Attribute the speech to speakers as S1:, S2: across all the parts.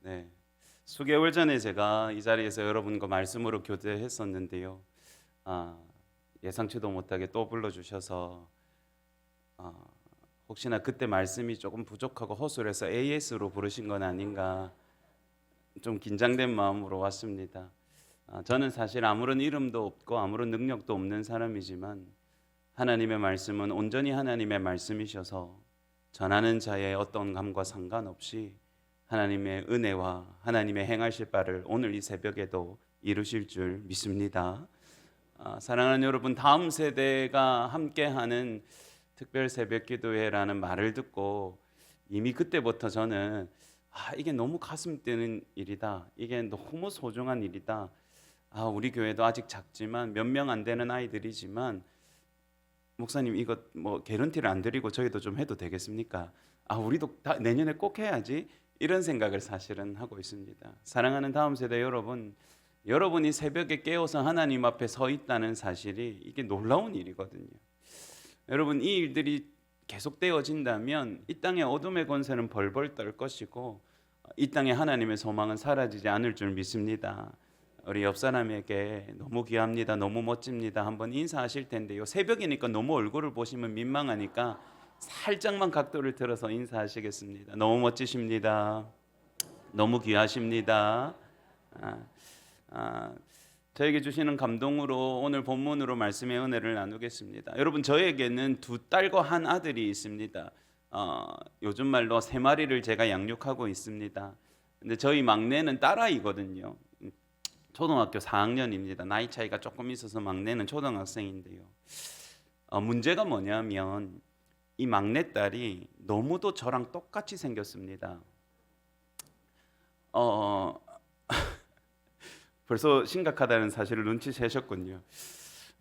S1: 네, 수개월 전에 제가 이 자리에서 여러분과 말씀으로 교제했었는데요. 아, 예상치도 못하게 또 불러주셔서 아, 혹시나 그때 말씀이 조금 부족하고 허술해서 AS로 부르신 건 아닌가 좀 긴장된 마음으로 왔습니다. 저는 사실 아무런 이름도 없고 아무런 능력도 없는 사람이지만 하나님의 말씀은 온전히 하나님의 말씀이셔서 전하는 자의 어떤 감과 상관없이 하나님의 은혜와 하나님의 행하실 바를 오늘 이 새벽에도 이루실 줄 믿습니다. 사랑하는 여러분, 다음 세대가 함께하는 특별 새벽 기도회라는 말을 듣고 이미 그때부터 저는 이게 너무 가슴 뛰는 일이다. 이게 너무 소중한 일이다. 우리 교회도 아직 작지만 몇 명 안 되는 아이들이지만 목사님 이거 뭐 개런티를 안 드리고 저희도 좀 해도 되겠습니까? 우리도 내년에 꼭 해야지. 이런 생각을 사실은 하고 있습니다. 사랑하는 다음 세대 여러분, 여러분이 새벽에 깨어서 하나님 앞에 서 있다는 사실이 이게 놀라운 일이거든요. 여러분, 이 일들이 계속되어진다면 이 땅의 어둠의 권세는 벌벌 떨 것이고 이 땅의 하나님의 소망은 사라지지 않을 줄 믿습니다. 우리 옆 사람에게 너무 귀합니다, 너무 멋집니다 한번 인사하실 텐데요, 새벽이니까 너무 얼굴을 보시면 민망하니까 살짝만 각도를 틀어서 인사하시겠습니다. 너무 멋지십니다. 너무 귀하십니다. 아, 아, 저에게 주시는 감동으로 오늘 본문으로 말씀의 은혜를 나누겠습니다. 여러분, 저에게는 두 딸과 한 아들이 있습니다. 요즘 말로 세 마리를 제가 양육하고 있습니다. 근데 저희 막내는 딸아이거든요. 초등학교 4학년입니다. 나이 차이가 조금 있어서 막내는 초등학생인데요. 문제가 뭐냐면 이 막내딸이 너무도 저랑 똑같이 생겼습니다. 벌써 심각하다는 사실을 눈치채셨군요.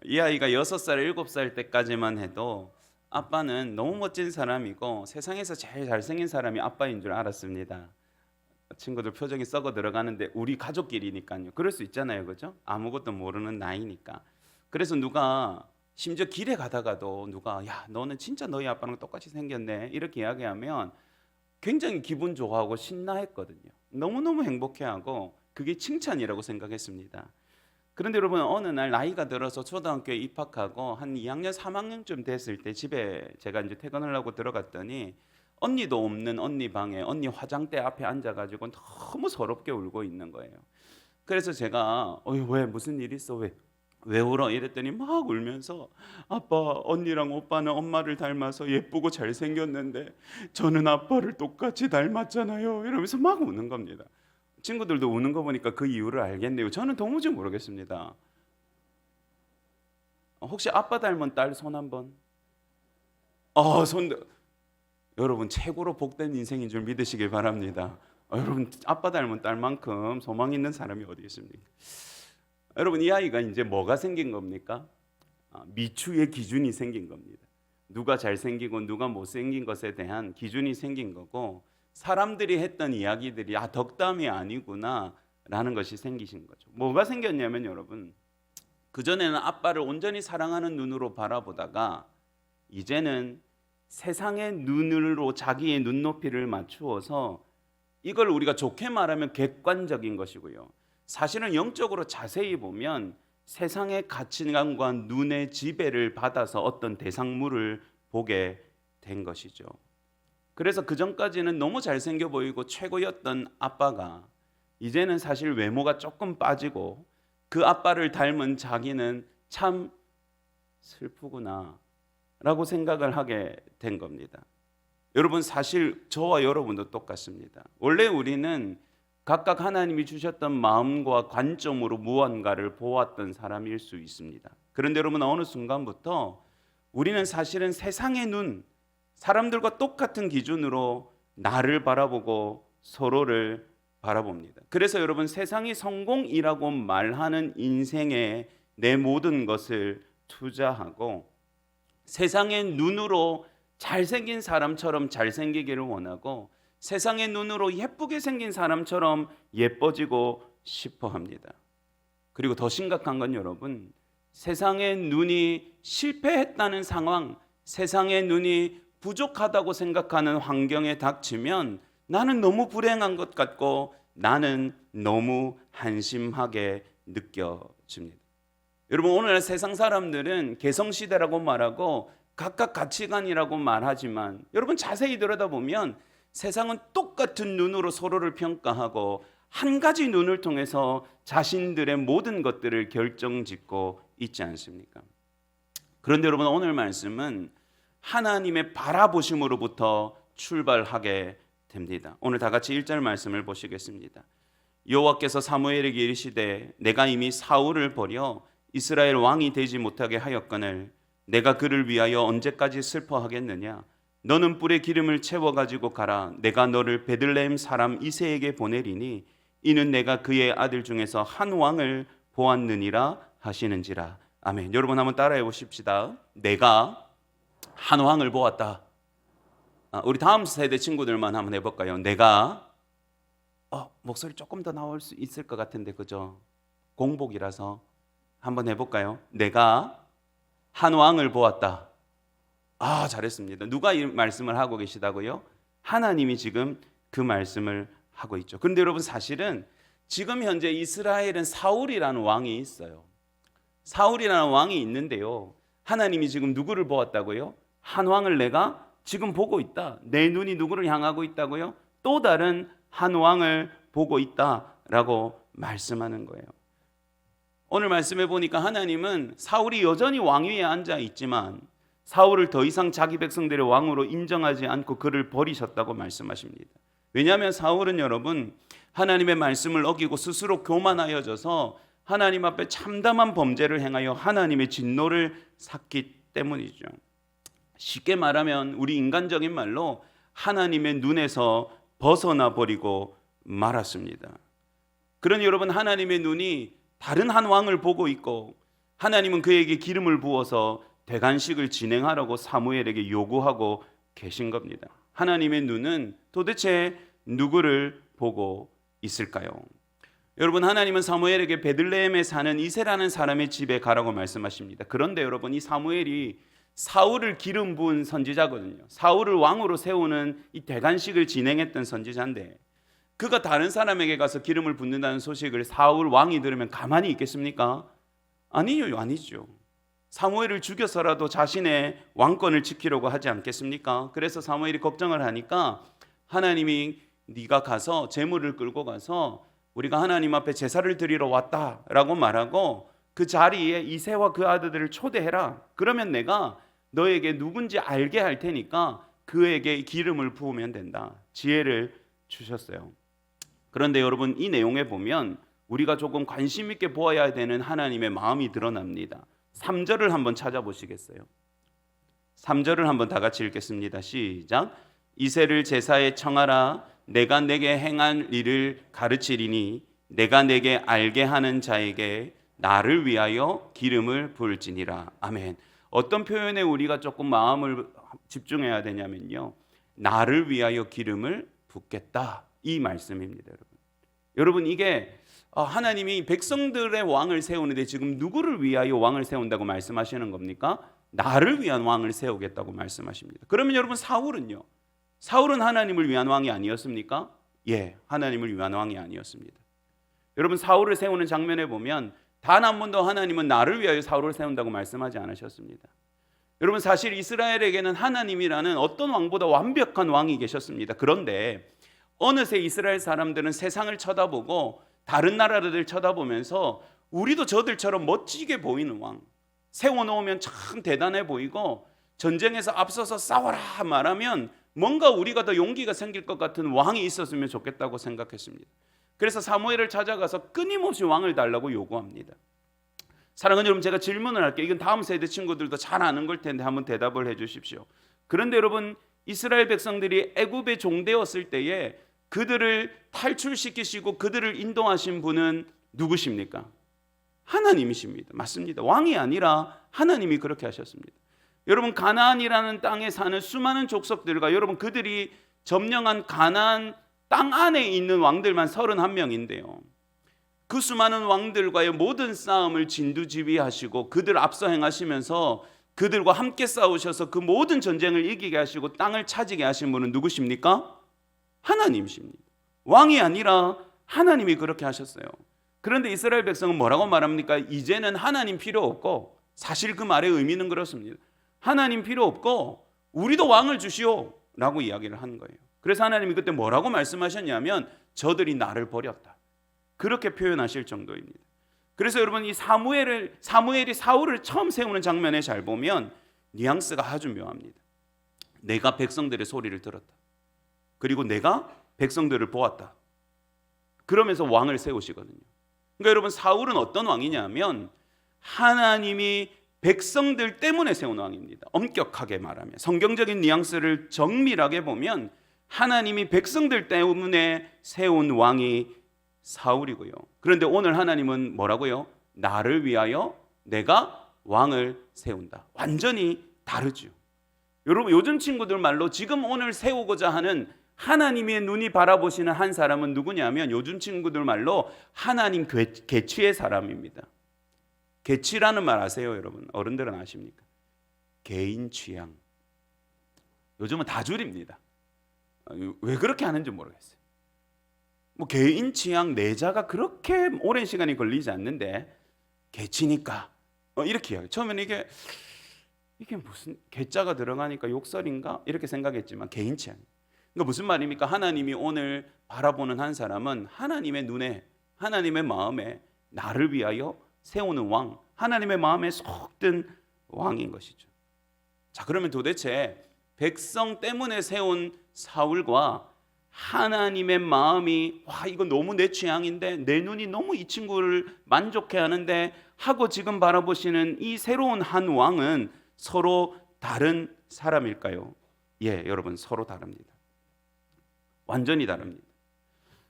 S1: 이 아이가 6살, 7살 때까지만 해도 아빠는 너무 멋진 사람이고 세상에서 제일 잘생긴 사람이 아빠인 줄 알았습니다. 친구들 표정이 썩어 들어가는데 우리 가족끼리니까요. 그럴 수 있잖아요, 그죠? 아무것도 모르는 나이니까. 그래서 누가 심지어 길에 가다가도 누가 야, 너는 진짜 너희 아빠랑 똑같이 생겼네 이렇게 이야기하면 굉장히 기분 좋아하고 신나했거든요. 너무너무 행복해하고 그게 칭찬이라고 생각했습니다. 그런데 여러분, 어느 날 나이가 들어서 초등학교에 입학하고 한 2학년 3학년쯤 됐을 때 집에 제가 이제 퇴근을 하고 들어갔더니 언니도 없는 언니 방에 언니 화장대 앞에 앉아가지고 너무 서럽게 울고 있는 거예요. 그래서 제가 왜 무슨 일 있어, 왜 울어 이랬더니 막 울면서 아빠, 언니랑 오빠는 엄마를 닮아서 예쁘고 잘생겼는데 저는 아빠를 똑같이 닮았잖아요 이러면서 막 우는 겁니다. 친구들도 우는 거 보니까 그 이유를 알겠네요. 저는 도무지 모르겠습니다. 혹시 아빠 닮은 딸 손 한번. 손. 여러분, 최고로 복된 인생인 줄 믿으시길 바랍니다. 여러분, 아빠 닮은 딸만큼 소망 있는 사람이 어디 있습니까? 여러분, 이 아이가 이제 뭐가 생긴 겁니까? 미추의 기준이 생긴 겁니다. 누가 잘생기고 누가 못생긴 것에 대한 기준이 생긴 거고, 사람들이 했던 이야기들이 덕담이 아니구나 라는 것이 생기신 거죠. 뭐가 생겼냐면 여러분, 그전에는 아빠를 온전히 사랑하는 눈으로 바라보다가 이제는 세상의 눈으로 자기의 눈높이를 맞추어서, 이걸 우리가 좋게 말하면 객관적인 것이고요, 사실은 영적으로 자세히 보면 세상의 가치관과 눈의 지배를 받아서 어떤 대상물을 보게 된 것이죠. 그래서 그전까지는 너무 잘생겨 보이고 최고였던 아빠가 이제는 사실 외모가 조금 빠지고 그 아빠를 닮은 자기는 참 슬프구나 라고 생각을 하게 된 겁니다. 여러분, 사실 저와 여러분도 똑같습니다. 원래 우리는 각각 하나님이 주셨던 마음과 관점으로 무언가를 보았던 사람일 수 있습니다. 그런데 여러분, 어느 순간부터 우리는 사실은 세상의 눈, 사람들과 똑같은 기준으로 나를 바라보고 서로를 바라봅니다. 그래서 여러분, 세상이 성공이라고 말하는 인생에 내 모든 것을 투자하고 세상의 눈으로 잘생긴 사람처럼 잘생기기를 원하고 세상의 눈으로 예쁘게 생긴 사람처럼 예뻐지고 싶어 합니다. 그리고 더 심각한 건 여러분, 세상의 눈이 실패했다는 상황, 세상의 눈이 부족하다고 생각하는 환경에 닥치면 나는 너무 불행한 것 같고 나는 너무 한심하게 느껴집니다. 여러분, 오늘날 세상 사람들은 개성시대라고 말하고 각각 가치관이라고 말하지만 여러분 자세히 들여다보면 세상은 똑같은 눈으로 서로를 평가하고 한 가지 눈을 통해서 자신들의 모든 것들을 결정짓고 있지 않습니까? 그런데 여러분, 오늘 말씀은 하나님의 바라보심으로부터 출발하게 됩니다. 오늘 다 같이 1절 말씀을 보시겠습니다. 여호와께서 사무엘에게 이르시되 내가 이미 사울을 버려 이스라엘 왕이 되지 못하게 하였거늘 내가 그를 위하여 언제까지 슬퍼하겠느냐? 너는 뿔에 기름을 채워 가지고 가라. 내가 너를 베들레헴 사람 이새에게 보내리니 이는 내가 그의 아들 중에서 한 왕을 보았느니라 하시는지라. 아멘. 여러분 한번 따라해 보십시다. 내가 한 왕을 보았다. 우리 다음 세대 친구들만 한번 해볼까요? 내가 목소리 조금 더 나올 수 있을 것 같은데 그죠? 공복이라서 한번 해볼까요? 내가 한 왕을 보았다. 잘했습니다. 누가 이 말씀을 하고 계시다고요? 하나님이 지금 그 말씀을 하고 있죠. 그런데 여러분 사실은 지금 현재 이스라엘은 사울이라는 왕이 있어요. 사울이라는 왕이 있는데요. 하나님이 지금 누구를 보았다고요? 한 왕을 내가 지금 보고 있다. 내 눈이 누구를 향하고 있다고요? 또 다른 한 왕을 보고 있다라고 말씀하는 거예요. 오늘 말씀해 보니까 하나님은 사울이 여전히 왕위에 앉아 있지만 사울을 더 이상 자기 백성들의 왕으로 인정하지 않고 그를 버리셨다고 말씀하십니다. 왜냐하면 사울은 여러분 하나님의 말씀을 어기고 스스로 교만하여져서 하나님 앞에 참담한 범죄를 행하여 하나님의 진노를 샀기 때문이죠. 쉽게 말하면 우리 인간적인 말로 하나님의 눈에서 벗어나 버리고 말았습니다. 그러니 여러분 하나님의 눈이 다른 한 왕을 보고 있고 하나님은 그에게 기름을 부어서 대관식을 진행하라고 사무엘에게 요구하고 계신 겁니다. 하나님의 눈은 도대체 누구를 보고 있을까요? 여러분 하나님은 사무엘에게 베들레헴에 사는 이새라는 사람의 집에 가라고 말씀하십니다. 그런데 여러분 이 사무엘이 사울을 기름 부은 선지자거든요. 사울을 왕으로 세우는 이 대관식을 진행했던 선지자인데 그가 다른 사람에게 가서 기름을 붓는다는 소식을 사울 왕이 들으면 가만히 있겠습니까? 아니죠. 사무엘을 죽여서라도 자신의 왕권을 지키려고 하지 않겠습니까? 그래서 사무엘이 걱정을 하니까 하나님이 네가 가서 제물을 끌고 가서 우리가 하나님 앞에 제사를 드리러 왔다라고 말하고 그 자리에 이새와 그 아들들을 초대해라. 그러면 내가 너에게 누군지 알게 할 테니까 그에게 기름을 부으면 된다. 지혜를 주셨어요. 그런데 여러분 이 내용에 보면 우리가 조금 관심 있게 보아야 되는 하나님의 마음이 드러납니다. 3절을 한번 찾아보시겠어요? 3절을 한번 다 같이 읽겠습니다. 시작. 이새를 제사에 청하라. 내가 내게 행한 일을 가르치리니 내가 내게 알게 하는 자에게 나를 위하여 기름을 부을지니라. 아멘. 어떤 표현에 우리가 조금 마음을 집중해야 되냐면요. 나를 위하여 기름을 붓겠다. 이 말씀입니다. 여러분 이게 하나님이 백성들의 왕을 세우는데 지금 누구를 위하여 왕을 세운다고 말씀하시는 겁니까? 나를 위한 왕을 세우겠다고 말씀하십니다. 그러면 여러분 사울은요? 사울은 하나님을 위한 왕이 아니었습니까? 예, 하나님을 위한 왕이 아니었습니다. 여러분 사울을 세우는 장면에 보면 단 한 번도 하나님은 나를 위하여 사울을 세운다고 말씀하지 않으셨습니다. 여러분 사실 이스라엘에게는 하나님이라는 어떤 왕보다 완벽한 왕이 계셨습니다. 그런데 어느새 이스라엘 사람들은 세상을 쳐다보고 다른 나라들을 쳐다보면서 우리도 저들처럼 멋지게 보이는 왕 세워놓으면 참 대단해 보이고 전쟁에서 앞서서 싸워라 말하면 뭔가 우리가 더 용기가 생길 것 같은 왕이 있었으면 좋겠다고 생각했습니다. 그래서 사무엘을 찾아가서 끊임없이 왕을 달라고 요구합니다. 사랑하는 여러분 제가 질문을 할게요. 이건 다음 세대 친구들도 잘 아는 걸 텐데 한번 대답을 해 주십시오. 그런데 여러분 이스라엘 백성들이 애굽에 종되었을 때에 그들을 탈출시키시고 그들을 인도하신 분은 누구십니까? 하나님이십니다. 맞습니다. 왕이 아니라 하나님이 그렇게 하셨습니다. 여러분 가나안이라는 땅에 사는 수많은 족속들과 여러분 그들이 점령한 가나안 땅 안에 있는 왕들만 31명인데요. 그 수많은 왕들과의 모든 싸움을 진두지휘하시고 그들 앞서 행하시면서 그들과 함께 싸우셔서 그 모든 전쟁을 이기게 하시고 땅을 차지게 하신 분은 누구십니까? 하나님이십니다. 왕이 아니라 하나님이 그렇게 하셨어요. 그런데 이스라엘 백성은 뭐라고 말합니까? 이제는 하나님 필요 없고, 사실 그 말의 의미는 그렇습니다. 하나님 필요 없고 우리도 왕을 주시오 라고 이야기를 하는 거예요. 그래서 하나님이 그때 뭐라고 말씀하셨냐면 저들이 나를 버렸다, 그렇게 표현하실 정도입니다. 그래서 여러분, 이 사무엘이 사울을 처음 세우는 장면에 잘 보면 뉘앙스가 아주 묘합니다. 내가 백성들의 소리를 들었다, 그리고 내가 백성들을 보았다, 그러면서 왕을 세우시거든요. 그러니까 여러분, 사울은 어떤 왕이냐면 하나님이 백성들 때문에 세운 왕입니다. 엄격하게 말하면, 성경적인 뉘앙스를 정밀하게 보면 하나님이 백성들 때문에 세운 왕이 사울이고요. 그런데 오늘 하나님은 뭐라고요? 나를 위하여 내가 왕을 세운다. 완전히 다르죠. 여러분, 요즘 친구들 말로 지금 오늘 세우고자 하는 하나님의 눈이 바라보시는 한 사람은 누구냐면, 요즘 친구들 말로 하나님 개취의 사람입니다. 개취라는 말 아세요, 여러분? 어른들은 아십니까? 개인 취향. 요즘은 다 줄입니다. 왜 그렇게 하는지 모르겠어요. 뭐 개인 취향 내자가 그렇게 오랜 시간이 걸리지 않는데 개취니까 이렇게 해요. 처음에는 이게 무슨 개자가 들어가니까 욕설인가 이렇게 생각했지만 개인 취향. 그러니까 무슨 말입니까? 하나님이 오늘 바라보는 한 사람은 하나님의 눈에, 하나님의 마음에 나를 위하여 세우는 왕, 하나님의 마음에 속 든 왕인 것이죠. 자, 그러면 도대체 백성 때문에 세운 사울과 하나님의 마음이, 와, 이거 너무 내 취향인데, 내 눈이 너무 이 친구를 만족해 하는데 하고 지금 바라보시는 이 새로운 한 왕은 서로 다른 사람일까요? 예, 여러분, 서로 다릅니다. 완전히 다릅니다.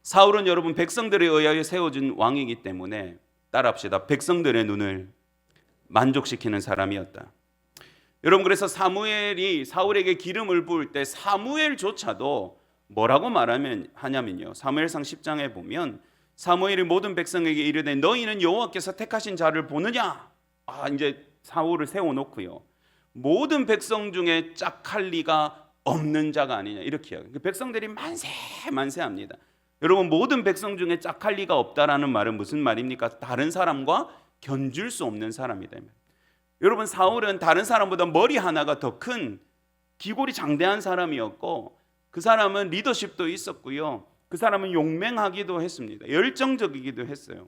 S1: 사울은 여러분 백성들에 의하여 세워진 왕이기 때문에, 따라합시다, 백성들의 눈을 만족시키는 사람이었다. 여러분, 그래서 사무엘이 사울에게 기름을 부을 때 사무엘조차도 뭐라고 하냐면요, 사무엘상 10장에 보면 사무엘이 모든 백성에게 이르되 너희는 여호와께서 택하신 자를 보느냐. 이제 사울을 세워놓고요, 모든 백성 중에 짝할 리가 없는 자가 아니냐, 이렇게 해요. 백성들이 만세합니다. 여러분, 모든 백성 중에 짝할 리가 없다라는 말은 무슨 말입니까? 다른 사람과 견줄 수 없는 사람이다. 여러분, 사울은 다른 사람보다 머리 하나가 더 큰 기골이 장대한 사람이었고, 그 사람은 리더십도 있었고요, 그 사람은 용맹하기도 했습니다. 열정적이기도 했어요.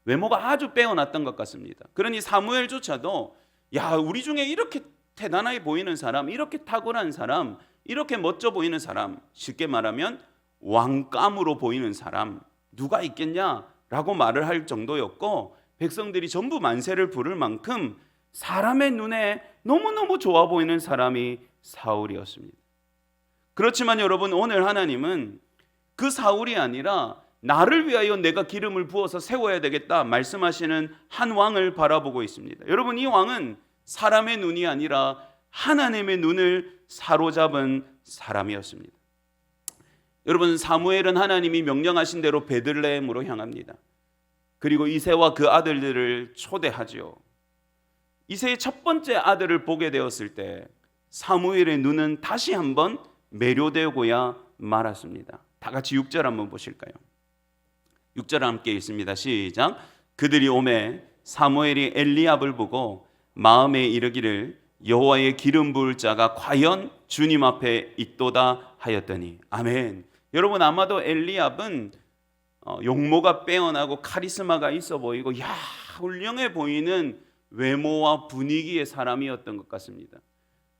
S1: 외모가 아주 빼어났던 것 같습니다. 그러니 사무엘조차도, 야, 우리 중에 이렇게 대단하게 보이는 사람, 이렇게 탁월한 사람, 이렇게 멋져 보이는 사람, 쉽게 말하면 왕감으로 보이는 사람 누가 있겠냐라고 말을 할 정도였고, 백성들이 전부 만세를 부를 만큼 사람의 눈에 너무너무 좋아 보이는 사람이 사울이었습니다. 그렇지만 여러분, 오늘 하나님은 그 사울이 아니라 나를 위하여 내가 기름을 부어서 세워야 되겠다 말씀하시는 한 왕을 바라보고 있습니다. 여러분, 이 왕은 사람의 눈이 아니라 하나님의 눈을 사로잡은 사람이었습니다. 여러분, 사무엘은 하나님이 명령하신 대로 베들레헴으로 향합니다. 그리고 이새와 그 아들들을 초대하죠. 이새의 첫 번째 아들을 보게 되었을 때 사무엘의 눈은 다시 한번 매료되고야 말았습니다. 다 같이 6절 한번 보실까요? 6절 함께 읽습니다. 시작. 그들이 오매 사무엘이 엘리압을 보고 마음에 이르기를 여호와의 기름 부을 자가 과연 주님 앞에 있도다 하였더니. 아멘. 여러분, 아마도 엘리압은 용모가 빼어나고 카리스마가 있어 보이고 훌륭해 보이는 외모와 분위기의 사람이었던 것 같습니다.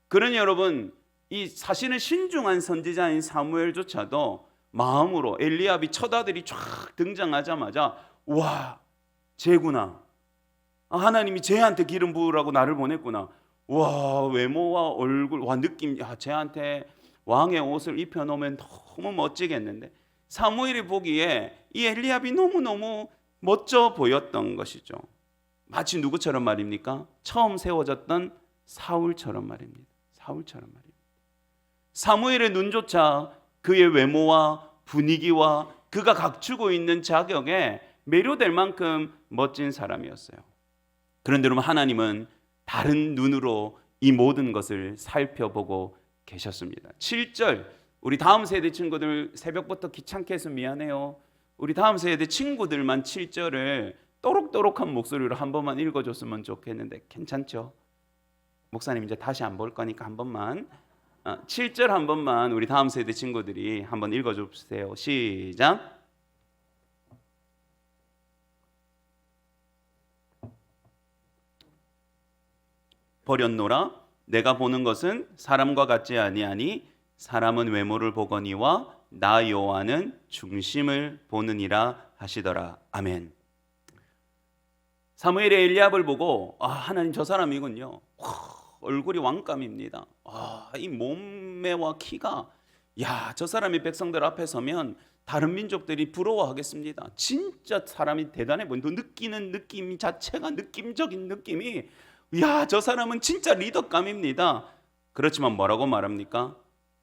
S1: 그러니 여러분, 이 사실은 신중한 선지자인 사무엘조차도 마음으로 엘리압이 첫 아들이 쫙 등장하자마자, 와, 쟤구나, 하나님이 쟤한테 기름 부으라고 나를 보냈구나, 와, 외모와 얼굴, 와, 느낌, 쟤한테 왕의 옷을 입혀놓으면 너무 멋지겠는데, 사무엘이 보기에 이 엘리압이 너무너무 멋져 보였던 것이죠. 마치 누구처럼 말입니까? 처음 세워졌던 사울처럼 말입니다. 사울처럼 말입니다. 사무엘의 눈조차 그의 외모와 분위기와 그가 갖추고 있는 자격에 매료될 만큼 멋진 사람이었어요. 그런데 여러분, 하나님은 다른 눈으로 이 모든 것을 살펴보고 계셨습니다. 7절, 우리 다음 세대 친구들 새벽부터 귀찮게 해서 미안해요. 우리 다음 세대 친구들만 7절을 또록또록한 목소리로 한 번만 읽어줬으면 좋겠는데 괜찮죠? 목사님 이제 다시 안 볼 거니까 한 번만 7절 한 번만 우리 다음 세대 친구들이 한번 읽어주세요. 시작. 버렸노라 내가 보는 것은 사람과 같지 아니하니 사람은 외모를 보거니와 나 여호와는 중심을 보느니라 하시더라. 아멘. 사무엘이 엘리압을 보고 하나님 저 사람이군요. 얼굴이 왕감입니다. 이 몸매와 키가 저 사람이 백성들 앞에 서면 다른 민족들이 부러워하겠습니다. 진짜 사람이 대단해 보인다. 느끼는 느낌 자체가 느낌적인 느낌이 저 사람은 진짜 리더감입니다. 그렇지만 뭐라고 말합니까?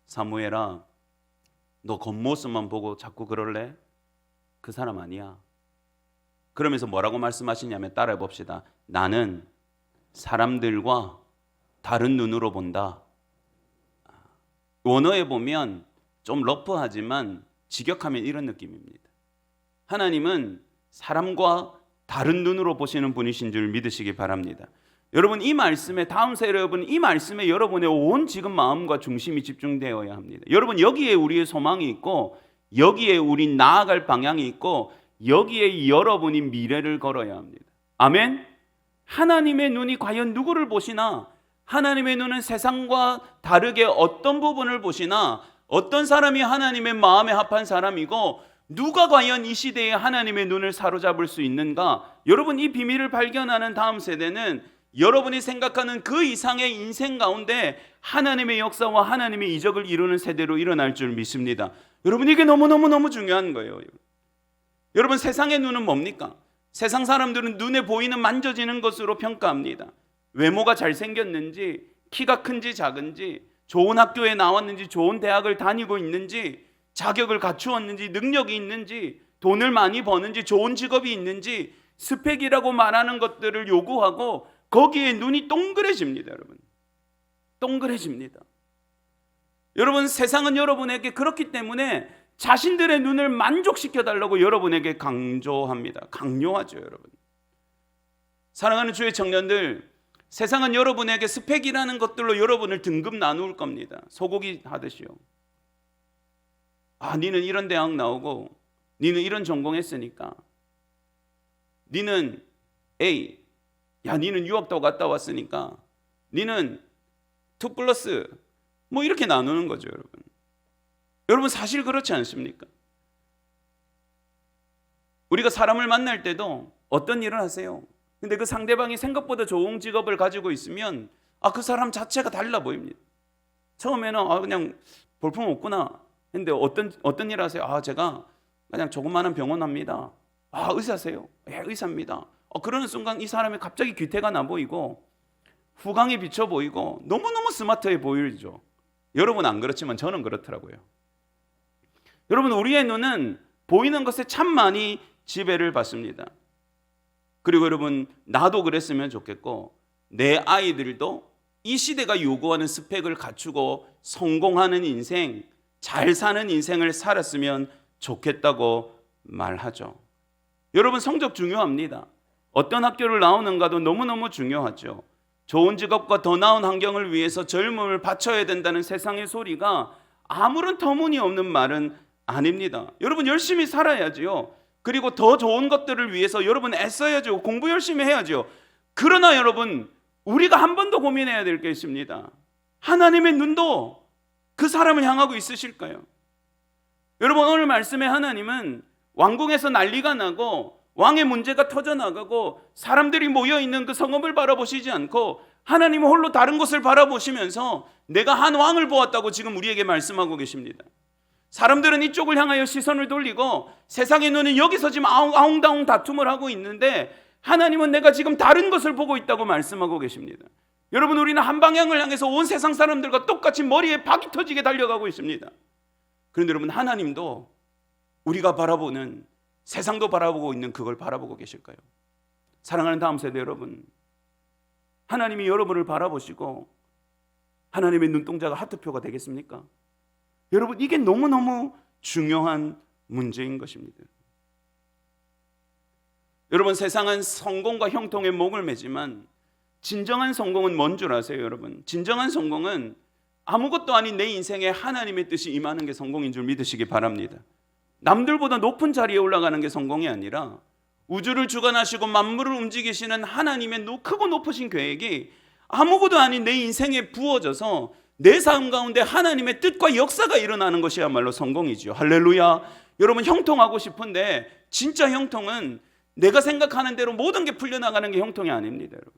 S1: 사무엘아 너 겉모습만 보고 자꾸 그럴래? 그 사람 아니야. 그러면서 뭐라고 말씀하시냐면 따라해 봅시다. 나는 사람들과 다른 눈으로 본다. 원어에 보면 좀 러프하지만 직역하면 이런 느낌입니다. 하나님은 사람과 다른 눈으로 보시는 분이신 줄 믿으시기 바랍니다. 여러분 이 말씀에 다음 세대 여러분 이 말씀에 여러분의 온 지금 마음과 중심이 집중되어야 합니다. 여러분 여기에 우리의 소망이 있고 여기에 우리 나아갈 방향이 있고 여기에 여러분이 미래를 걸어야 합니다. 아멘. 하나님의 눈이 과연 누구를 보시나? 하나님의 눈은 세상과 다르게 어떤 부분을 보시나? 어떤 사람이 하나님의 마음에 합한 사람이고 누가 과연 이 시대에 하나님의 눈을 사로잡을 수 있는가? 여러분 이 비밀을 발견하는 다음 세대는 여러분이 생각하는 그 이상의 인생 가운데 하나님의 역사와 하나님의 이적을 이루는 세대로 일어날 줄 믿습니다. 여러분 이게 너무너무 중요한 거예요. 여러분 세상의 눈은 뭡니까? 세상 사람들은 눈에 보이는 만져지는 것으로 평가합니다. 외모가 잘생겼는지, 키가 큰지 작은지, 좋은 학교에 나왔는지, 좋은 대학을 다니고 있는지, 자격을 갖추었는지, 능력이 있는지, 돈을 많이 버는지, 좋은 직업이 있는지 스펙이라고 말하는 것들을 요구하고 거기에 눈이 동그래집니다. 여러분 동그래집니다. 여러분 세상은 여러분에게 그렇기 때문에 자신들의 눈을 만족시켜달라고 여러분에게 강조합니다. 강요하죠. 여러분 사랑하는 주의 청년들, 세상은 여러분에게 스펙이라는 것들로 여러분을 등급 나눌 겁니다. 소고기 하듯이요. 니는 이런 대학 나오고 니는 이런 전공했으니까 니는 A, 니는 유학도 갔다 왔으니까 니는 2+ 뭐 이렇게 나누는 거죠. 여러분 사실 그렇지 않습니까? 우리가 사람을 만날 때도 어떤 일을 하세요? 근데 그 상대방이 생각보다 좋은 직업을 가지고 있으면 그 사람 자체가 달라 보입니다. 처음에는 그냥 볼품 없구나 근데 어떤 일 하세요? 제가 그냥 조그마한 병원 합니다. 의사세요? 예, 의사입니다. 그러는 순간 이 사람이 갑자기 귀태가 나 보이고 후광이 비쳐 보이고 너무너무 스마트해 보이죠. 여러분 안 그렇지만 저는 그렇더라고요. 여러분 우리의 눈은 보이는 것에 참 많이 지배를 받습니다. 그리고 여러분 나도 그랬으면 좋겠고 내 아이들도 이 시대가 요구하는 스펙을 갖추고 성공하는 인생, 잘 사는 인생을 살았으면 좋겠다고 말하죠. 여러분 성적 중요합니다. 어떤 학교를 나오는가도 너무너무 중요하죠. 좋은 직업과 더 나은 환경을 위해서 젊음을 바쳐야 된다는 세상의 소리가 아무런 터무니없는 말은 아닙니다. 여러분 열심히 살아야지요. 그리고 더 좋은 것들을 위해서 여러분 애써야죠. 공부 열심히 해야죠. 그러나 여러분 우리가 한 번 더 고민해야 될 게 있습니다. 하나님의 눈도 그 사람을 향하고 있으실까요? 여러분 오늘 말씀에 하나님은 왕궁에서 난리가 나고 왕의 문제가 터져나가고 사람들이 모여있는 그 성읍을 바라보시지 않고 하나님은 홀로 다른 곳을 바라보시면서 내가 한 왕을 보았다고 지금 우리에게 말씀하고 계십니다. 사람들은 이쪽을 향하여 시선을 돌리고 세상의 눈은 여기서 지금 아웅다웅 다툼을 하고 있는데 하나님은 내가 지금 다른 것을 보고 있다고 말씀하고 계십니다. 여러분 우리는 한 방향을 향해서 온 세상 사람들과 똑같이 머리에 박이 터지게 달려가고 있습니다. 그런데 여러분 하나님도 우리가 바라보는 세상도 바라보고 있는 그걸 바라보고 계실까요? 사랑하는 다음 세대 여러분, 하나님이 여러분을 바라보시고 하나님의 눈동자가 하트표가 되겠습니까? 여러분 이게 너무너무 중요한 문제인 것입니다. 여러분, 세상은 성공과 형통에 목을 매지만 진정한 성공은 뭔 줄 아세요, 여러분? 진정한 성공은 아무것도 아닌 내 인생에 하나님의 뜻이 임하는 게 성공인 줄 믿으시기 바랍니다. 남들보다 높은 자리에 올라가는 게 성공이 아니라 우주를 주관하시고 만물을 움직이시는 하나님의 크고 높으신 계획이 아무것도 아닌 내 인생에 부어져서 내 삶 가운데 하나님의 뜻과 역사가 일어나는 것이야말로 성공이죠. 할렐루야. 여러분, 형통하고 싶은데 진짜 형통은 내가 생각하는 대로 모든 게 풀려나가는 게 형통이 아닙니다, 여러분.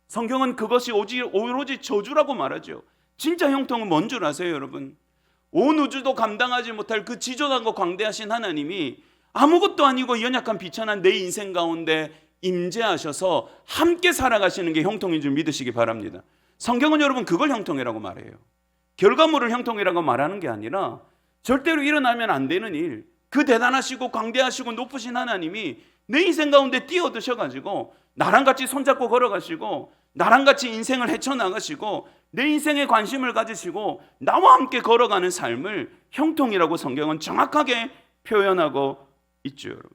S1: 성경은 그것이 오로지 저주라고 말하죠. 진짜 형통은 뭔 줄 아세요, 여러분? 온 우주도 감당하지 못할 그 지존하고 광대하신 하나님이 아무것도 아니고 연약한 비천한 내 인생 가운데 임재하셔서 함께 살아가시는 게 형통인 줄 믿으시기 바랍니다. 성경은 여러분 그걸 형통이라고 말해요. 결과물을 형통이라고 말하는 게 아니라 절대로 일어나면 안 되는 일, 그 대단하시고 광대하시고 높으신 하나님이 내 인생 가운데 뛰어드셔가지고 나랑 같이 손잡고 걸어가시고 나랑 같이 인생을 헤쳐나가시고 내 인생에 관심을 가지시고 나와 함께 걸어가는 삶을 형통이라고 성경은 정확하게 표현하고 있죠, 여러분.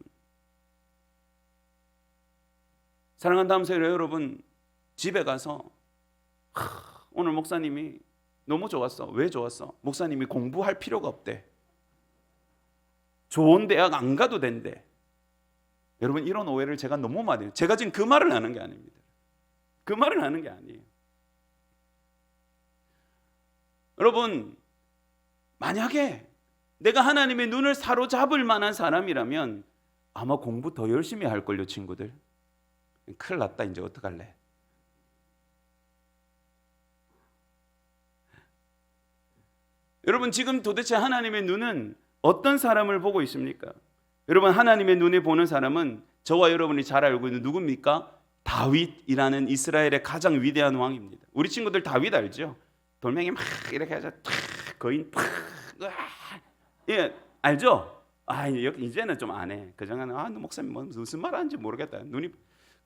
S1: 사랑하는 다음세로 여러분, 집에 가서 오늘 목사님이 너무 좋았어. 왜 좋았어? 목사님이 공부할 필요가 없대. 좋은 대학 안 가도 된대. 여러분, 이런 오해를 제가 너무 많이 해요. 제가 지금 그 말을 하는 게 아닙니다. 그 말을 하는 게 아니에요. 여러분, 만약에 내가 하나님의 눈을 사로잡을 만한 사람이라면 아마 공부 더 열심히 할걸요, 친구들. 큰일 났다, 이제 어떡할래? 여러분, 지금 도대체 하나님의 눈은 어떤 사람을 보고 있습니까? 여러분, 하나님의 눈에 보는 사람은 저와 여러분이 잘 알고 있는 누굽니까? 다윗이라는 이스라엘의 가장 위대한 왕입니다. 우리 친구들 다윗 알죠? 돌멩이 막 이렇게 해서 거인 팍, 예, 알죠? 이제는 좀 안 해. 그전에는 목사님 무슨 말 하는지 모르겠다. 눈이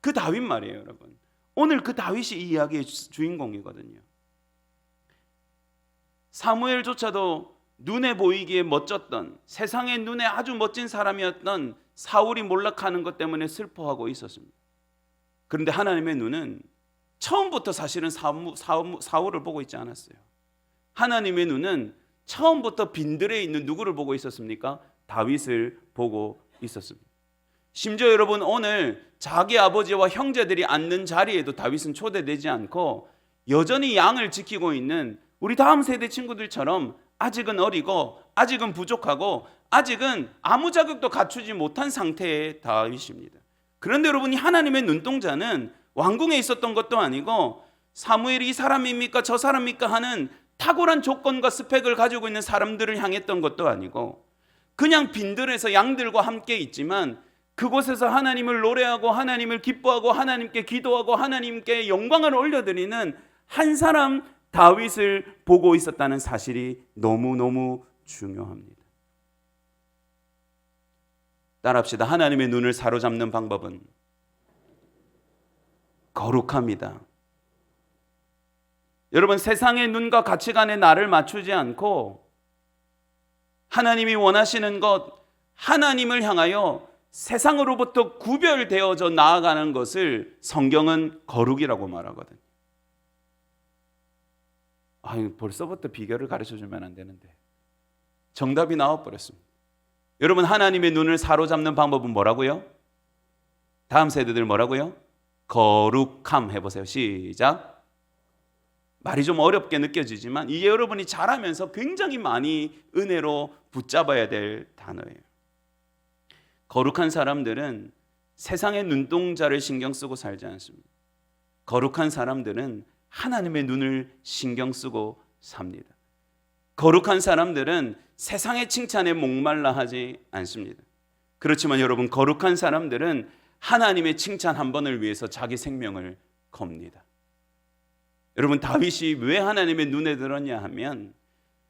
S1: 그 다윗 말이에요, 여러분. 오늘 그 다윗이 이 이야기의 주인공이거든요. 사무엘조차도 눈에 보이기에 멋졌던, 세상의 눈에 아주 멋진 사람이었던 사울이 몰락하는 것 때문에 슬퍼하고 있었습니다. 그런데 하나님의 눈은 처음부터 사실은 사울을 보고 있지 않았어요. 하나님의 눈은 처음부터 빈들에 있는 누구를 보고 있었습니까? 다윗을 보고 있었습니다. 심지어 여러분, 오늘 자기 아버지와 형제들이 앉는 자리에도 다윗은 초대되지 않고 여전히 양을 지키고 있는 우리 다음 세대 친구들처럼 아직은 어리고 아직은 부족하고 아직은 아무 자격도 갖추지 못한 상태의 다윗입니다. 그런데 여러분이 하나님의 눈동자는 왕궁에 있었던 것도 아니고 사무엘이 이 사람입니까 저 사람입니까 하는 탁월한 조건과 스펙을 가지고 있는 사람들을 향했던 것도 아니고 그냥 빈들에서 양들과 함께 있지만 그곳에서 하나님을 노래하고 하나님을 기뻐하고 하나님께 기도하고 하나님께 영광을 올려드리는 한 사람 다윗을 보고 있었다는 사실이 너무너무 중요합니다. 따라합시다. 하나님의 눈을 사로잡는 방법은 거룩합니다. 여러분, 세상의 눈과 가치관에 나를 맞추지 않고 하나님이 원하시는 것, 하나님을 향하여 세상으로부터 구별되어져 나아가는 것을 성경은 거룩이라고 말하거든요. 벌써부터 비결을 가르쳐주면 안 되는데 정답이 나와버렸습니다. 여러분, 하나님의 눈을 사로잡는 방법은 뭐라고요? 다음 세대들 뭐라고요? 거룩함 해보세요. 시작. 말이 좀 어렵게 느껴지지만 이게 여러분이 잘하면서 굉장히 많이 은혜로 붙잡아야 될 단어예요. 거룩한 사람들은 세상의 눈동자를 신경 쓰고 살지 않습니다. 거룩한 사람들은 하나님의 눈을 신경 쓰고 삽니다. 거룩한 사람들은 세상의 칭찬에 목말라 하지 않습니다. 그렇지만 여러분, 거룩한 사람들은 하나님의 칭찬 한 번을 위해서 자기 생명을 겁니다. 여러분, 다윗이 왜 하나님의 눈에 들었냐 하면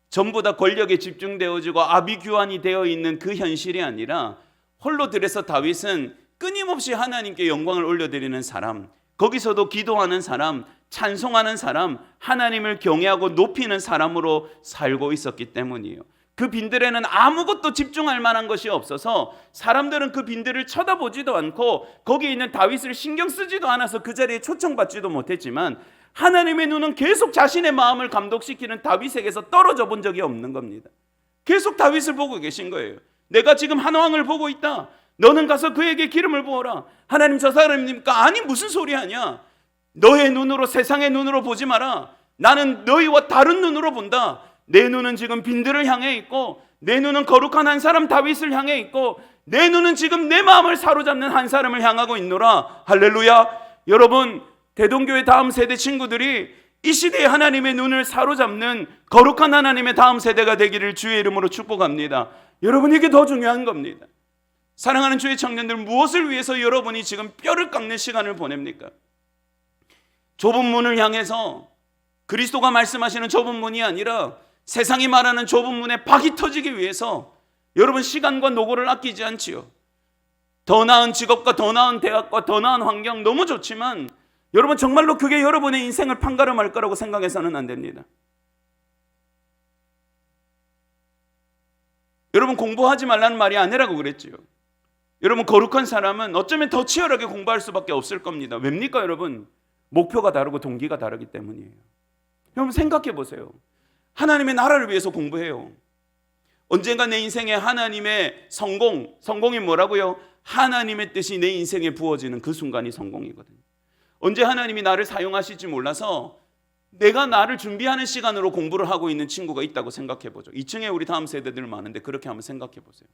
S1: 전부 다 권력에 집중되어지고 아비규환이 되어 있는 그 현실이 아니라 홀로 들에서 다윗은 끊임없이 하나님께 영광을 올려드리는 사람, 거기서도 기도하는 사람, 찬송하는 사람, 하나님을 경외하고 높이는 사람으로 살고 있었기 때문이에요. 그 빈들에는 아무것도 집중할 만한 것이 없어서 사람들은 그 빈들을 쳐다보지도 않고 거기에 있는 다윗을 신경 쓰지도 않아서 그 자리에 초청받지도 못했지만 하나님의 눈은 계속 자신의 마음을 감독시키는 다윗에게서 떨어져 본 적이 없는 겁니다. 계속 다윗을 보고 계신 거예요. 내가 지금 한 왕을 보고 있다. 너는 가서 그에게 기름을 부어라. 하나님 저 사람입니까? 아니 무슨 소리 하냐. 너의 눈으로 세상의 눈으로 보지 마라. 나는 너희와 다른 눈으로 본다. 내 눈은 지금 빈들을 향해 있고 내 눈은 거룩한 한 사람 다윗을 향해 있고 내 눈은 지금 내 마음을 사로잡는 한 사람을 향하고 있노라. 할렐루야. 여러분 대동교회 다음 세대 친구들이 이 시대에 하나님의 눈을 사로잡는 거룩한 하나님의 다음 세대가 되기를 주의 이름으로 축복합니다. 여러분 이게 더 중요한 겁니다. 사랑하는 주의 청년들, 무엇을 위해서 여러분이 지금 뼈를 깎는 시간을 보냅니까? 좁은 문을 향해서 그리스도가 말씀하시는 좁은 문이 아니라 세상이 말하는 좁은 문에 박이 터지기 위해서 여러분 시간과 노고를 아끼지 않지요. 더 나은 직업과 더 나은 대학과 더 나은 환경 너무 좋지만 여러분 정말로 그게 여러분의 인생을 판가름할 거라고 생각해서는 안 됩니다. 여러분 공부하지 말라는 말이 아니라고 그랬지요. 여러분 거룩한 사람은 어쩌면 더 치열하게 공부할 수밖에 없을 겁니다. 왜입니까 여러분? 목표가 다르고 동기가 다르기 때문이에요. 여러분 생각해 보세요. 하나님의 나라를 위해서 공부해요. 언젠가 내 인생에 하나님의 성공이 뭐라고요? 하나님의 뜻이 내 인생에 부어지는 그 순간이 성공이거든요. 언제 하나님이 나를 사용하실지 몰라서 내가 나를 준비하는 시간으로 공부를 하고 있는 친구가 있다고 생각해 보죠. 2층에 우리 다음 세대들 많은데 그렇게 한번 생각해 보세요.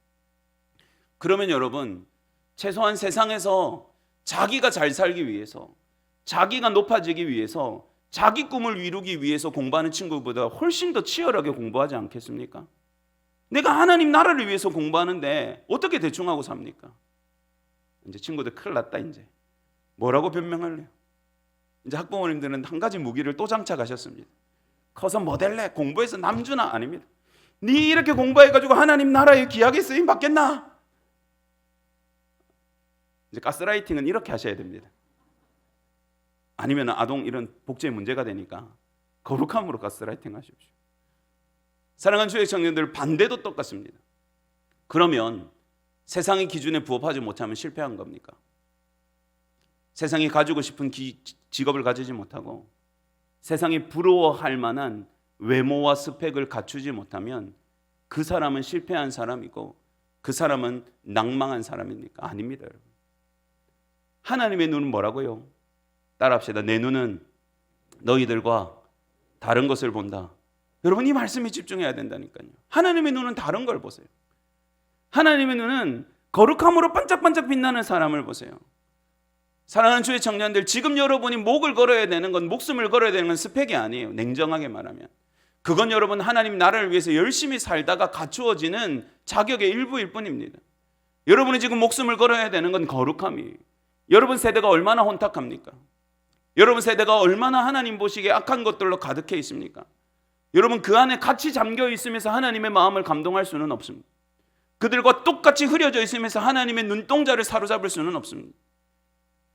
S1: 그러면 여러분 최소한 세상에서 자기가 잘 살기 위해서 자기가 높아지기 위해서 자기 꿈을 이루기 위해서 공부하는 친구보다 훨씬 더 치열하게 공부하지 않겠습니까? 내가 하나님 나라를 위해서 공부하는데 어떻게 대충 하고 삽니까? 이제 친구들 큰일 났다. 이제 뭐라고 변명할래요? 이제 학부모님들은 한 가지 무기를 또 장착하셨습니다. 커서 모델래 공부해서 남주나 아닙니다. 네 이렇게 공부해가지고 하나님 나라에 귀하게 쓰임 받겠나? 이제 가스라이팅은 이렇게 하셔야 됩니다. 아니면 아동 이런 복제의 문제가 되니까 거룩함으로 가스라이팅 하십시오. 사랑하는 주의 청년들, 반대도 똑같습니다. 그러면 세상의 기준에 부합하지 못하면 실패한 겁니까? 세상이 가지고 싶은 직업을 가지지 못하고 세상이 부러워할 만한 외모와 스펙을 갖추지 못하면 그 사람은 실패한 사람이고 그 사람은 낭망한 사람입니까? 아닙니다, 여러분. 하나님의 눈은 뭐라고요? 따라합시다. 내 눈은 너희들과 다른 것을 본다. 여러분 이 말씀에 집중해야 된다니까요. 하나님의 눈은 다른 걸 보세요. 하나님의 눈은 거룩함으로 반짝반짝 빛나는 사람을 보세요. 사랑하는 주의 청년들, 지금 여러분이 목을 걸어야 되는 건, 목숨을 걸어야 되는 건 스펙이 아니에요. 냉정하게 말하면 그건 여러분 하나님 나라를 위해서 열심히 살다가 갖추어지는 자격의 일부일 뿐입니다. 여러분이 지금 목숨을 걸어야 되는 건 거룩함이에요. 여러분 세대가 얼마나 혼탁합니까? 여러분 세대가 얼마나 하나님 보시기에 악한 것들로 가득해 있습니까? 여러분 그 안에 같이 잠겨 있으면서 하나님의 마음을 감동할 수는 없습니다. 그들과 똑같이 흐려져 있으면서 하나님의 눈동자를 사로잡을 수는 없습니다.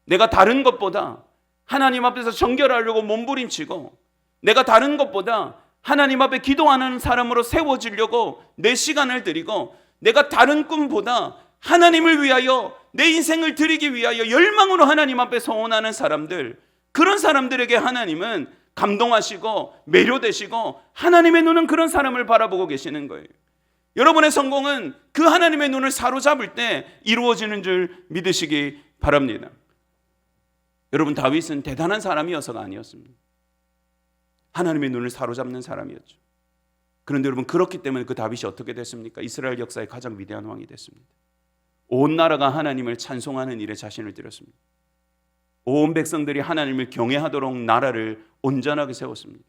S1: 내가 다른 것보다 하나님 앞에서 정결하려고 몸부림치고 내가 다른 것보다 하나님 앞에 기도하는 사람으로 세워지려고 내 시간을 드리고 내가 다른 꿈보다 하나님을 위하여 내 인생을 드리기 위하여 열망으로 하나님 앞에 소원하는 사람들, 그런 사람들에게 하나님은 감동하시고 매료되시고 하나님의 눈은 그런 사람을 바라보고 계시는 거예요. 여러분의 성공은 그 하나님의 눈을 사로잡을 때 이루어지는 줄 믿으시기 바랍니다. 여러분 다윗은 대단한 사람이어서가 아니었습니다. 하나님의 눈을 사로잡는 사람이었죠. 그런데 여러분 그렇기 때문에 그 다윗이 어떻게 됐습니까? 이스라엘 역사의 가장 위대한 왕이 됐습니다. 온 나라가 하나님을 찬송하는 일에 자신을 들였습니다. 온 백성들이 하나님을 경외하도록 나라를 온전하게 세웠습니다.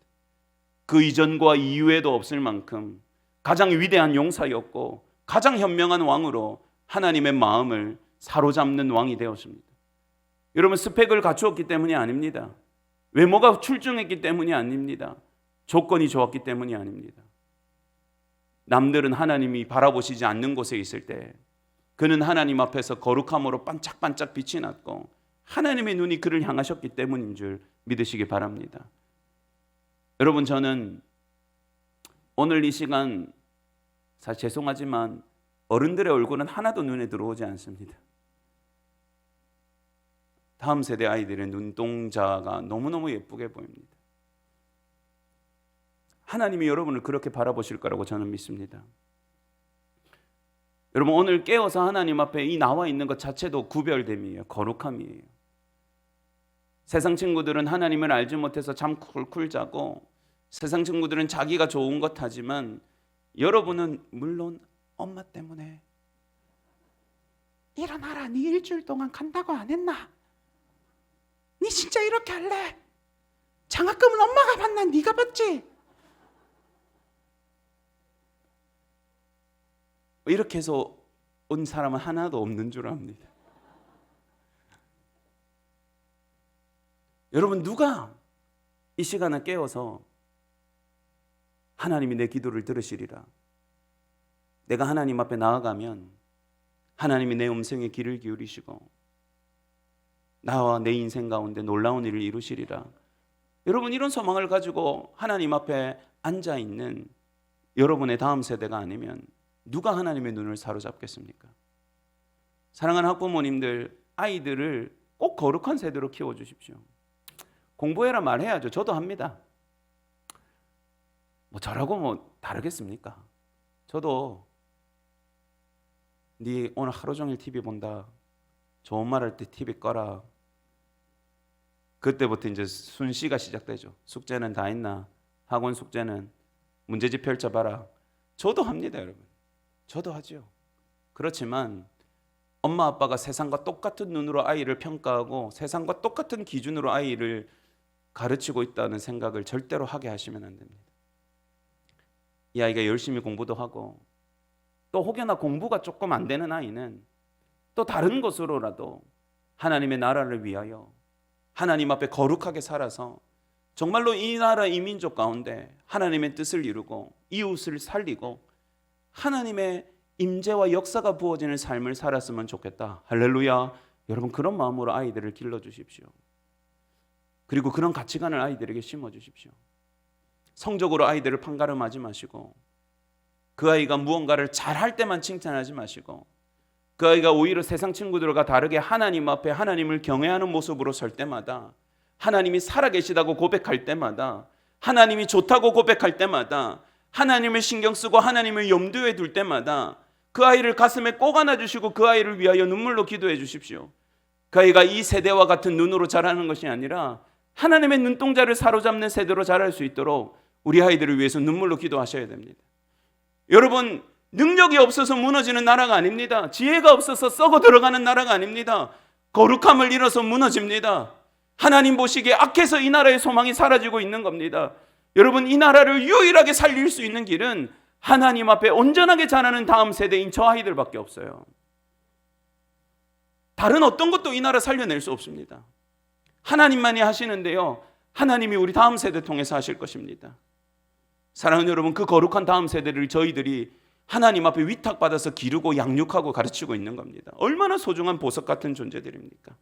S1: 그 이전과 이후에도 없을 만큼 가장 위대한 용사였고 가장 현명한 왕으로 하나님의 마음을 사로잡는 왕이 되었습니다. 여러분 스펙을 갖추었기 때문이 아닙니다. 외모가 출중했기 때문이 아닙니다. 조건이 좋았기 때문이 아닙니다. 남들은 하나님이 바라보시지 않는 곳에 있을 때 그는 하나님 앞에서 거룩함으로 반짝반짝 빛이 났고 하나님의 눈이 그를 향하셨기 때문인 줄 믿으시기 바랍니다. 여러분 저는 오늘 이 시간 사실 죄송하지만 어른들의 얼굴은 하나도 눈에 들어오지 않습니다. 다음 세대 아이들의 눈동자가 너무너무 예쁘게 보입니다. 하나님이 여러분을 그렇게 바라보실 거라고 저는 믿습니다. 여러분, 오늘 깨어서 하나님 앞에 이 나와 있는 것 자체도 구별됨이에요. 거룩함이에요. 세상 친구들은 하나님을 알지 못해서 잠 쿨쿨 자고, 세상 친구들은 자기가 좋은 것 하지만 여러분은 물론 엄마 때문에 일어나라, 네 일주일 동안 간다고 안 했나? 네 진짜 이렇게 할래? 장학금은 엄마가 받나 네가 받지? 이렇게 해서 온 사람은 하나도 없는 줄 압니다. 여러분, 누가 이 시간에 깨어서 하나님이 내 기도를 들으시리라, 내가 하나님 앞에 나아가면 하나님이 내 음성에 귀를 기울이시고 나와 내 인생 가운데 놀라운 일을 이루시리라, 여러분, 이런 소망을 가지고 하나님 앞에 앉아있는 여러분의 다음 세대가 아니면 누가 하나님의 눈을 사로잡겠습니까? 사랑하는 학부모님들, 아이들을 꼭 거룩한 세대로 키워주십시오. 공부해라 말해야죠. 저도 합니다. 뭐 저라고 뭐 다르겠습니까? 저도 네 오늘 하루 종일 TV 본다, 좋은 말 할 때 TV 꺼라, 그때부터 이제 순시가 시작되죠. 숙제는 다 했나? 학원 숙제는 문제집 펼쳐봐라. 저도 합니다, 여러분. 저도 하죠. 그렇지만 엄마 아빠가 세상과 똑같은 눈으로 아이를 평가하고 세상과 똑같은 기준으로 아이를 가르치고 있다는 생각을 절대로 하게 하시면 안 됩니다. 이 아이가 열심히 공부도 하고, 또 혹여나 공부가 조금 안 되는 아이는 또 다른 것으로라도 하나님의 나라를 위하여 하나님 앞에 거룩하게 살아서 정말로 이 나라, 이 민족 가운데 하나님의 뜻을 이루고 이웃을 살리고 하나님의 임재와 역사가 부어지는 삶을 살았으면 좋겠다. 할렐루야. 여러분, 그런 마음으로 아이들을 길러주십시오. 그리고 그런 가치관을 아이들에게 심어주십시오. 성적으로 아이들을 판가름하지 마시고, 그 아이가 무언가를 잘할 때만 칭찬하지 마시고, 그 아이가 오히려 세상 친구들과 다르게 하나님 앞에 하나님을 경외하는 모습으로 설 때마다, 하나님이 살아계시다고 고백할 때마다, 하나님이 좋다고 고백할 때마다, 하나님을 신경 쓰고 하나님을 염두에 둘 때마다 그 아이를 가슴에 꼭 안아주시고 그 아이를 위하여 눈물로 기도해 주십시오. 그 아이가 이 세대와 같은 눈으로 자라는 것이 아니라 하나님의 눈동자를 사로잡는 세대로 자랄 수 있도록 우리 아이들을 위해서 눈물로 기도하셔야 됩니다. 여러분, 능력이 없어서 무너지는 나라가 아닙니다. 지혜가 없어서 썩어 들어가는 나라가 아닙니다. 거룩함을 잃어서 무너집니다. 하나님 보시기에 악해서 이 나라의 소망이 사라지고 있는 겁니다. 여러분, 이 나라를 유일하게 살릴 수 있는 길은 하나님 앞에 온전하게 자라는 다음 세대인 저 아이들밖에 없어요. 다른 어떤 것도 이 나라 살려낼 수 없습니다. 하나님만이 하시는데요, 하나님이 우리 다음 세대 통해서 하실 것입니다. 사랑하는 여러분, 그 거룩한 다음 세대를 저희들이 하나님 앞에 위탁받아서 기르고 양육하고 가르치고 있는 겁니다. 얼마나 소중한 보석 같은 존재들입니까?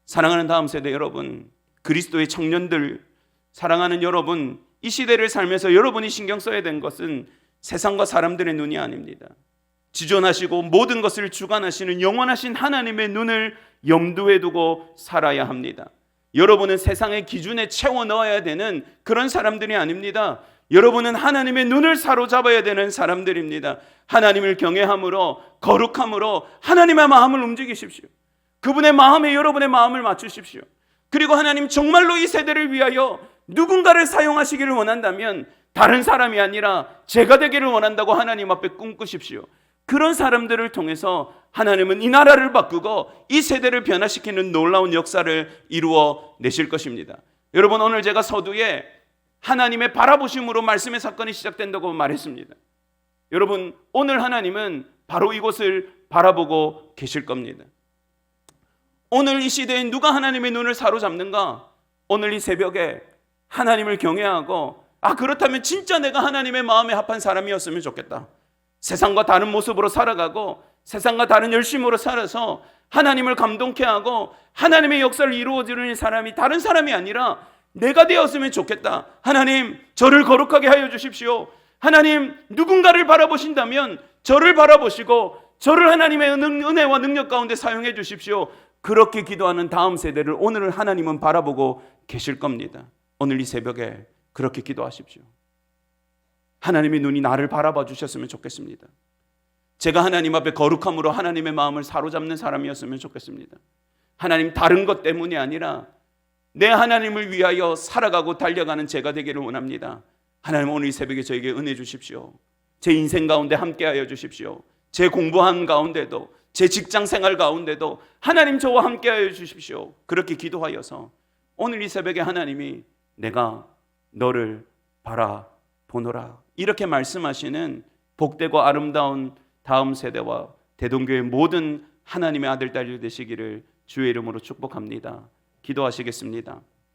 S1: 사랑하는 다음 세대 여러분, 그리스도의 청년들, 사랑하는 여러분, 이 시대를 살면서 여러분이 신경 써야 된 것은 세상과 사람들의 눈이 아닙니다. 지존하시고 모든 것을 주관하시는 영원하신 하나님의 눈을 염두에 두고 살아야 합니다. 여러분은 세상의 기준에 채워 넣어야 되는 그런 사람들이 아닙니다. 여러분은 하나님의 눈을 사로잡아야 되는 사람들입니다. 하나님을 경외함으로, 거룩함으로 하나님의 마음을 움직이십시오. 그분의 마음에 여러분의 마음을 맞추십시오. 그리고 하나님 정말로 이 세대를 위하여 누군가를 사용하시기를 원한다면 다른 사람이 아니라 제가 되기를 원한다고 하나님 앞에 꿈꾸십시오. 그런 사람들을 통해서 하나님은 이 나라를 바꾸고 이 세대를 변화시키는 놀라운 역사를 이루어 내실 것입니다. 여러분, 오늘 제가 서두에 하나님의 바라보심으로 말씀의 사건이 시작된다고 말했습니다. 여러분, 오늘 하나님은 바로 이곳을 바라보고 계실 겁니다. 오늘 이 시대에 누가 하나님의 눈을 사로잡는가? 오늘 이 새벽에 하나님을 경외하고, 그렇다면 진짜 내가 하나님의 마음에 합한 사람이었으면 좋겠다. 세상과 다른 모습으로 살아가고 세상과 다른 열심으로 살아서 하나님을 감동케 하고 하나님의 역사를 이루어지는 사람이 다른 사람이 아니라 내가 되었으면 좋겠다. 하나님, 저를 거룩하게 하여 주십시오. 하나님, 누군가를 바라보신다면 저를 바라보시고 저를 하나님의 은혜와 능력 가운데 사용해 주십시오. 그렇게 기도하는 다음 세대를 오늘 하나님은 바라보고 계실 겁니다. 오늘 이 새벽에 그렇게 기도하십시오. 하나님의 눈이 나를 바라봐 주셨으면 좋겠습니다. 제가 하나님 앞에 거룩함으로 하나님의 마음을 사로잡는 사람이었으면 좋겠습니다. 하나님, 다른 것 때문이 아니라 내 하나님을 위하여 살아가고 달려가는 제가 되기를 원합니다. 하나님, 오늘 이 새벽에 저에게 은혜 주십시오. 제 인생 가운데 함께하여 주십시오. 제 공부한 가운데도, 제 직장 생활 가운데도 하나님 저와 함께하여 주십시오. 그렇게 기도하여서 오늘 이 새벽에 하나님이 내가 너를 바라보노라 이렇게 말씀하시는 복되고 아름다운 다음 세대와 대동교회 모든 하나님의 아들 딸들 되시기를 주의 이름으로 축복합니다. 기도하시겠습니다.